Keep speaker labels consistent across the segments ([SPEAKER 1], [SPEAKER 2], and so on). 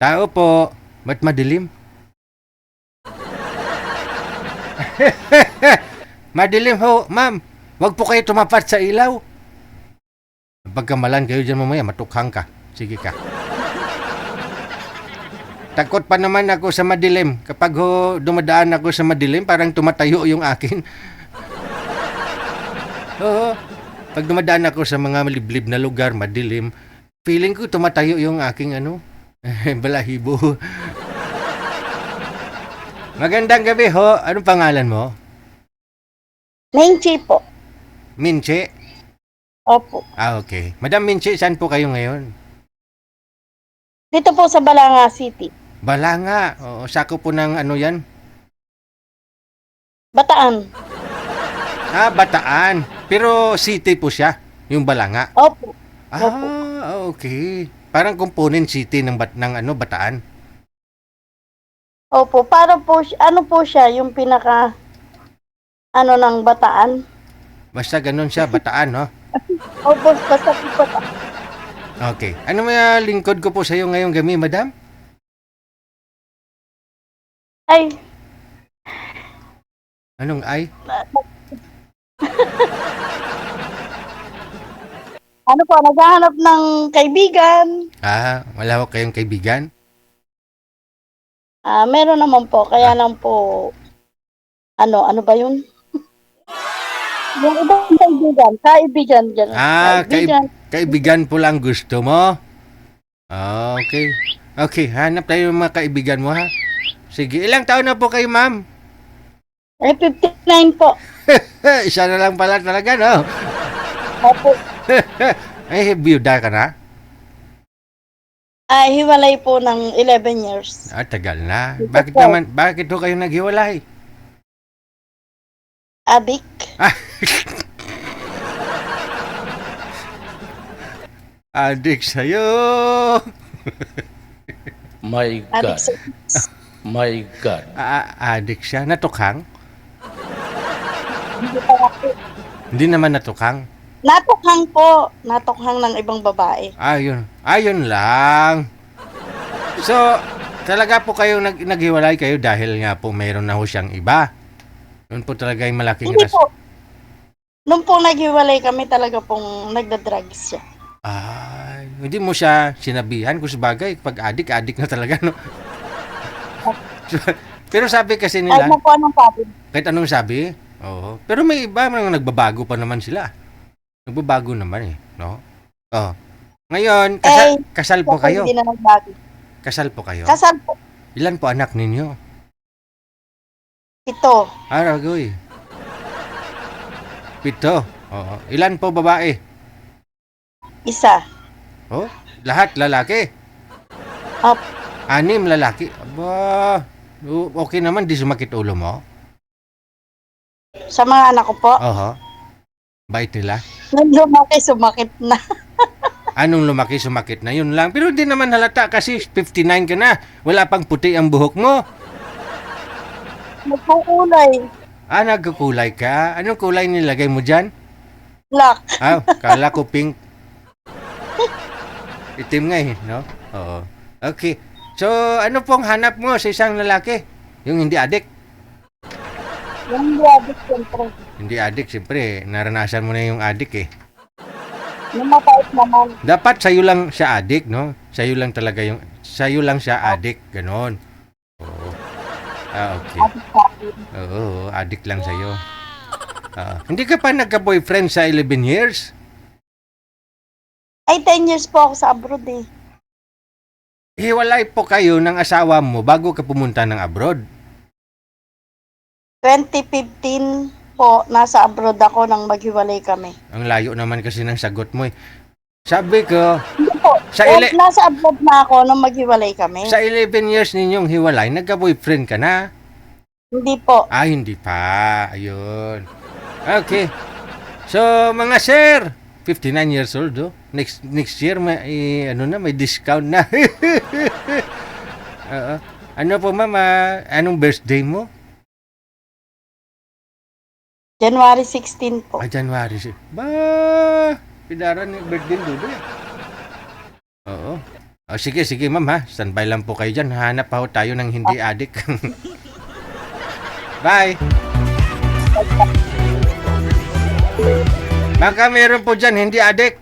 [SPEAKER 1] Tao po. Ba't madilim? Madilim ho, ma'am. Huwag po kayo tumapat sa ilaw. Pagkamalan kayo dyan mamaya, matukhang ka. Sige ka. Takot pa naman ako sa madilim. Kapag dumadaan ako sa madilim, parang tumatayo yung akin. Oo. Pag dumadaan ako sa mga liblib na lugar, madilim, feeling ko tumatayo yung aking balahibo. Magandang gabi ho. Anong pangalan mo?
[SPEAKER 2] Nenchi po.
[SPEAKER 1] Minche?
[SPEAKER 2] Opo.
[SPEAKER 1] Okay. Madam Minche, saan po kayo ngayon?
[SPEAKER 2] Dito po sa Balanga City.
[SPEAKER 1] Balanga. Oo, sako po ng yan?
[SPEAKER 2] Bataan.
[SPEAKER 1] Bataan. Pero city po siya, yung Balanga.
[SPEAKER 2] Opo.
[SPEAKER 1] Okay. Parang component city ng Bataan.
[SPEAKER 2] Opo. Para po, po siya, yung pinaka, ng Bataan.
[SPEAKER 1] Basta ganun siya, Bataan, no?
[SPEAKER 2] Opo, basta po Bataan.
[SPEAKER 1] Okay. Ano may lingkod ko po sa iyo ngayong gabi, madam?
[SPEAKER 2] Ay.
[SPEAKER 1] Anong ay?
[SPEAKER 2] Naghahanap ng kaibigan.
[SPEAKER 1] Wala ko kayong kaibigan?
[SPEAKER 2] Meron naman po. Kaya lang po, ano ba yun? Yung ibang kaibigan. Kaibigan dyan.
[SPEAKER 1] Kaibigan po lang gusto mo? Okay. Okay, hanap tayo ng mga kaibigan mo, ha? Sige, ilang taon na po kayo, ma'am?
[SPEAKER 2] 59 po.
[SPEAKER 1] Isa na lang pala talaga, no?
[SPEAKER 2] Opo.
[SPEAKER 1] Biyuda ka na?
[SPEAKER 2] Hiwalay po ng 11 years.
[SPEAKER 1] Tagal na. Bakit po kayo naghiwalay?
[SPEAKER 2] Adik.
[SPEAKER 1] Adik sa'yo.
[SPEAKER 3] My God. My God.
[SPEAKER 1] Adik siya. Natukhang?
[SPEAKER 2] Hindi pa ako.
[SPEAKER 1] Hindi naman natukhang.
[SPEAKER 2] Natukhang po. Natukhang ng ibang babae.
[SPEAKER 1] Ayun lang. So, talaga po kayo naghiwalay kayo dahil nga po mayroon na ho siyang iba. Yun po talaga yung malaking
[SPEAKER 2] Hindi po. Nung po naghiwalay kami, talaga pong nagda-drugs siya.
[SPEAKER 1] Hindi mo siya sinabihan kung sabagay. Pag adik na talaga, no? Pero sabi kasi nila...
[SPEAKER 2] Kahit na po anong sabi.
[SPEAKER 1] Kahit anong sabi? Oo. Pero may iba, mga nagbabago pa naman sila. Nagbabago naman no? Oh. Ngayon, kasal po kayo?
[SPEAKER 2] Hindi na nagbago.
[SPEAKER 1] Kasal po kayo?
[SPEAKER 2] Kasal po.
[SPEAKER 1] Ilan po anak ninyo?
[SPEAKER 2] Ito.
[SPEAKER 1] Aragoy. 7. Oo. Ilan po babae?
[SPEAKER 2] Isa.
[SPEAKER 1] Oh, lahat lalaki? 6 lalaki? Aba, okay naman, di sumakit ulo mo?
[SPEAKER 2] Sa mga anak ko po.
[SPEAKER 1] Bait nila?
[SPEAKER 2] Nung lumaki, sumakit na.
[SPEAKER 1] Anong lumaki, sumakit na? Yun lang. Pero di naman halata kasi 59 ka na. Wala pang puti ang buhok mo.
[SPEAKER 2] Nagkukulay.
[SPEAKER 1] Nagkukulay ka? Anong kulay nilagay mo dyan?
[SPEAKER 2] Black.
[SPEAKER 1] Kala ko pink. Itim nga no? Oo. Okay. So, ano pong hanap mo sa isang lalaki? Yung hindi adik?
[SPEAKER 2] Yung hindi adik, siyempre.
[SPEAKER 1] Hindi adik, siyempre. Naranasan mo na yung adik
[SPEAKER 2] Yung mapait naman.
[SPEAKER 1] Dapat sa'yo lang siya adik, no? Sa'yo lang talaga sa'yo lang siya adik. Ganon. Oo. Okay. Oo, adik lang sa'yo. Hindi ka pa nagka-boyfriend sa 11 years?
[SPEAKER 2] Ay, 10 years po ako sa abroad eh.
[SPEAKER 1] Hiwalay po kayo ng asawa mo bago ka pumunta ng abroad?
[SPEAKER 2] 2015 po, nasa abroad ako nang maghiwalay kami.
[SPEAKER 1] Ang layo naman kasi ng sagot mo Sabi ko,
[SPEAKER 2] Hindi po. Nasa abroad na ako nang maghiwalay kami.
[SPEAKER 1] Sa 11 years ninyong hiwalay, nagka-boyfriend ka na?
[SPEAKER 2] Hindi po.
[SPEAKER 1] Hindi pa. Ayun. Okay. So, mga sir, 59 years old, Next year, may discount na. Ano po, ma'am? Anong birthday mo?
[SPEAKER 2] January 16 po.
[SPEAKER 1] January 6. Pidaran yung birthday dulo yan. Oo. O, sige, sige ma'am ha. Standby lang po kayo dyan. Hanap pa ho tayo ng hindi adik. Bye! Baka meron po dyan, hindi adik.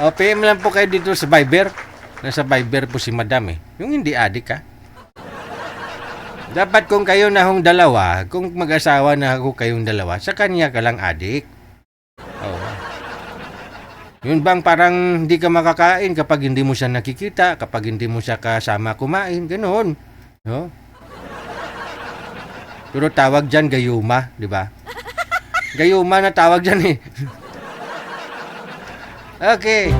[SPEAKER 1] O, PM lang po kayo dito sa Viber. Nasa Viber po si madam eh. Yung hindi adik ha. Dapat kung kayo na hong dalawa, kung mag-asawa na ako kayong dalawa, sa kanya ka lang adik. Oo. Yun bang parang hindi ka makakain kapag hindi mo siya nakikita, kapag hindi mo siya kasama kumain, ganoon. No? Pero tawag dyan gayuma, di ba? Gayuma na tawag dyan eh. Okay.